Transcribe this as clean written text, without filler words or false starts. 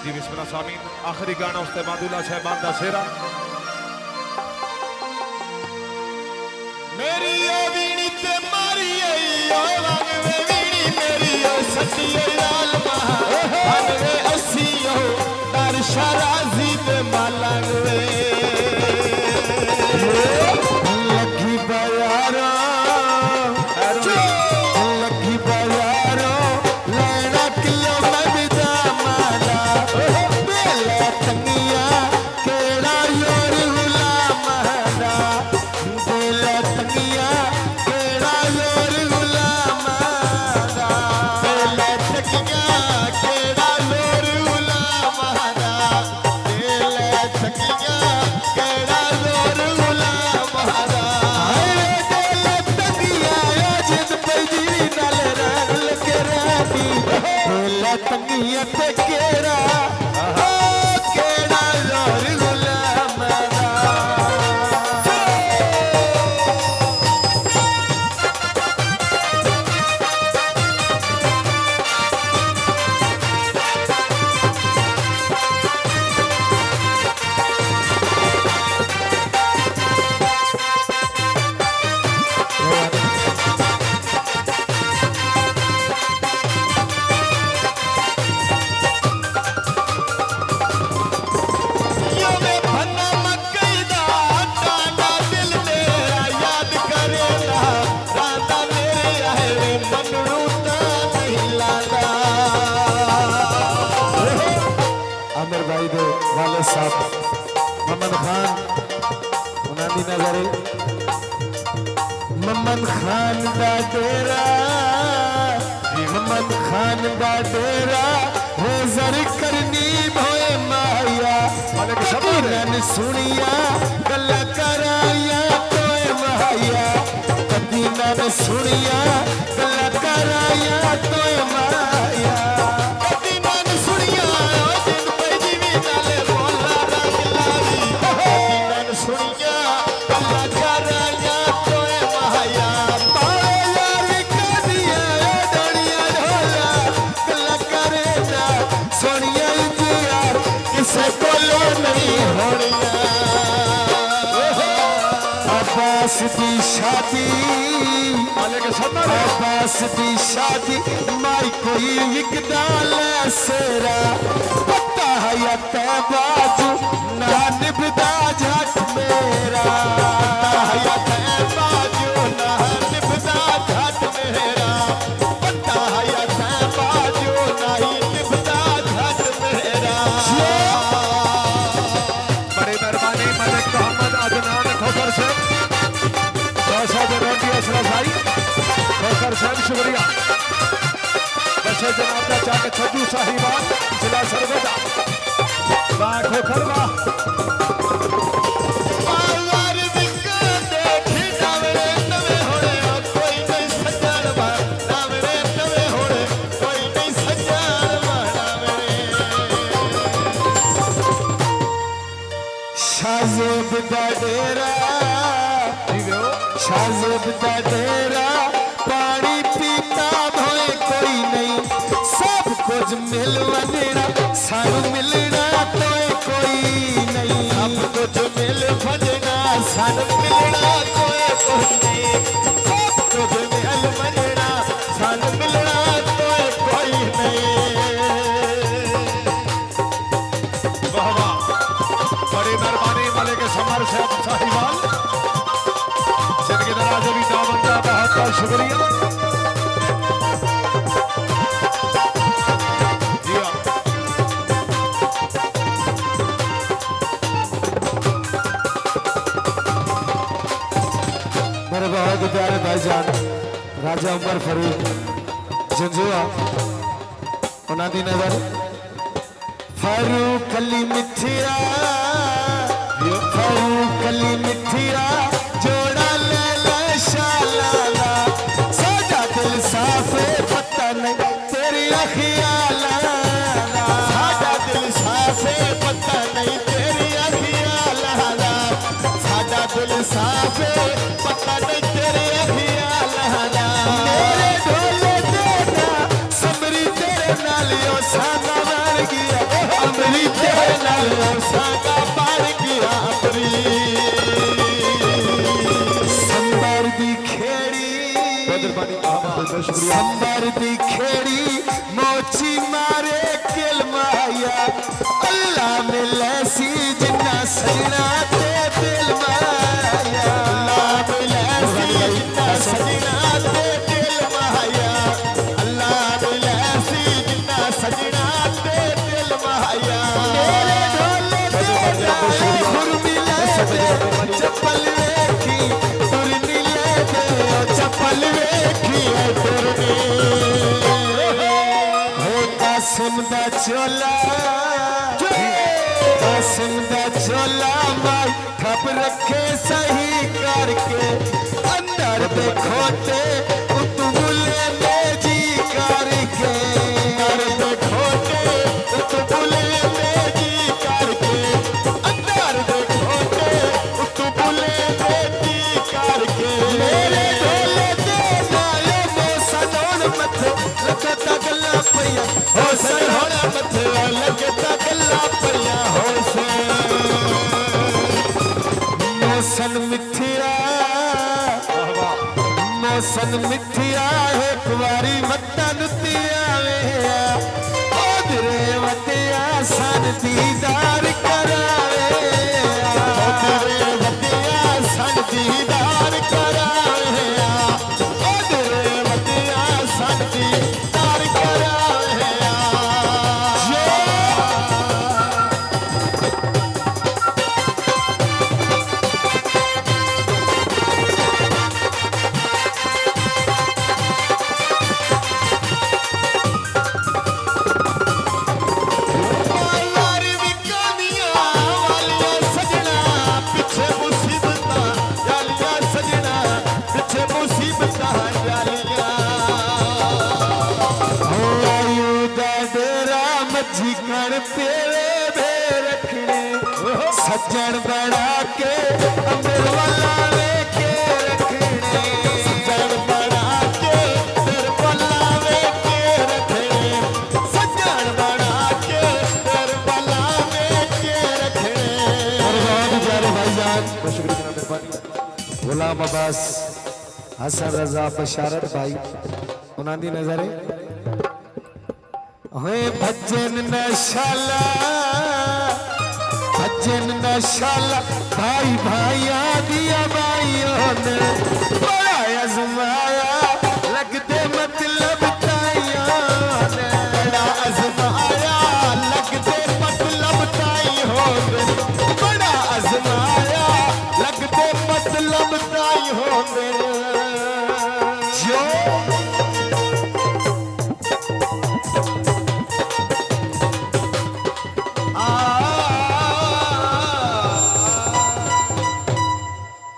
जी बिस्मिल्लाह सामीन आखिरी गाना उसते मादुल्ला साहबान दा सेरा मेरी ओ वीणी ते मारी ओ रंग वे वीणी मेरी ओ सच्ची लाल महा अनवे अस्सी ओ दर शराजी ते मलंग वे लगी बयारो लगी बयारो लेना किलो मैं बिदा माला बेला तंगिया केड़ा योर गुलाम दा बेला तंगिया केड़ा योर गुलाम दा बेला तंगिया केड़ा योर गुलाम दा बेला तंगिया केड़ा योर गुलाम दा बेला तंगिया जिद पैजी नाल रंग के रानी बेला तंगिया ते केड़ा केड़ा योर गुलाम दा यो में भन्ना मकई दा टांडा दिल तेरा याद करेगा राधा मेरे आए वे मनरू ता नहीं लादा आमिर भाई दे वाले साहब ममन खान उन्हां दी नजर ममन खान दा डेरा ममन खान दा डेरा रोज़र करनी भोए माया मालिक शबीर नन सुनिया गल कराया तोए माया कदी नन सुनिया गल कराया तोए माया कदी नन सुनिया जिन पे जीवी नाले बोला रंग लावी कदी नन सुनिया गल कराया तोए माया पाए यार कदिया डोलिया ढोला गल करे ना सोनिया इंदिया किसे कोलो नहीं होनिया अब्बास दी शादी मालिक सदर अब्बास दी शादी माई कोई विकदा ले सेरा पता है या ते बाजू ना निभदा झट मेरा पता है या ते बाजू ना निभदा झट मेरा पता है या ते बाजू नहीं निभदा झट मेरा बड़ी मेहरबानी मलिक मोहम्मद अदनान खोखर साहब साहब रोटी असरफ भाई खोखर साहब शुक्रिया बसे जनाब दा चाके छजू साहिबान जिला सरगोदा वाह खोखर वाह आवार विका देखी नावरे नवे होड़े कोई नहीं सजान बा नावरे नवे होड़े कोई नहीं सजान बा नावरे शाज़ेब दा डेरा शाज़ेब दा डेरा पानी पीता भोए कोई नहीं सब कुछ मिल वजना सानू मिलना तोए कोई नहीं सब कुछ मिल वजना सानू मिलना तोए कोई नहीं सब कुछ मिल वजना सानू मिलना तोए कोई नहीं वाह वाह बड़ी मेहरबानी मलिक समर साहब साहिबान जिनकी दराज अभी दामन का बहुत बहुत शुक्रिया जी हाँ मेरे बहुत प्यारे भाईजान राजा उमर फरूक जंजुआ उन्हां दी नजर फारूक अली मिठिया फारूक अली मिठिया जोड़ा ले ले शाला सादा दिल साफ पता नहीं तेरी अखियाला सादा दिल साफ पता नहीं तेरी अखियाला सादा दिल साफ पता नहीं तेरे अखियाला मेरे ढोले देना समरी तेरे नालियों साना बन गया शुक्रिया संबर दी खेड़ी मोची मारे किल माया अल्लाह मिले सी जिन्ना सजना ते दिल माया अल्लाह मिले सी जिन्ना सजना ते दिल माया अल्लाह मिले सी जिन्ना सजना ते दिल माया मेरे ढोले दे गुर मिले दे चप्पल वेखी तुर मिले दे चप्पल वेखी तुरनी कासिम दा चोला कासिम दा चोला माई ठप रखे सही करके अंदर दे खोटे उतबुले में जी करके अंदर दे खोटे उतबुले में जी करके अंदर दे खोटे उतबुले में जी करके मेरे ढोले दे नाले मोसनोन मत लगता गल्ला पया होसन होना मत लगता गल्ला पया होसन मोसन मिठिया मोसन मिठिया एक बारी मत्ता नुतिया वे ओदरे वतिया सन दीदार करावे ओदरे वतिया सन दीदार करावे ओदरे वतिया सन दीदार करावे सज्जन बना के अमर वाला लेके रखने सज्जन बना के तेरे वाला लेके रखने सज्जन बना के तेरे वाला लेके रखने बहुत प्यारे भाईजान बहुत शुक्रिया जनाब मेहरबानी गुलाम अब्बास हसन रजा बशारत भाई उन्हां दी नजरे होए भजन नशाला भजन नशाला भाई भाइया दिया भाई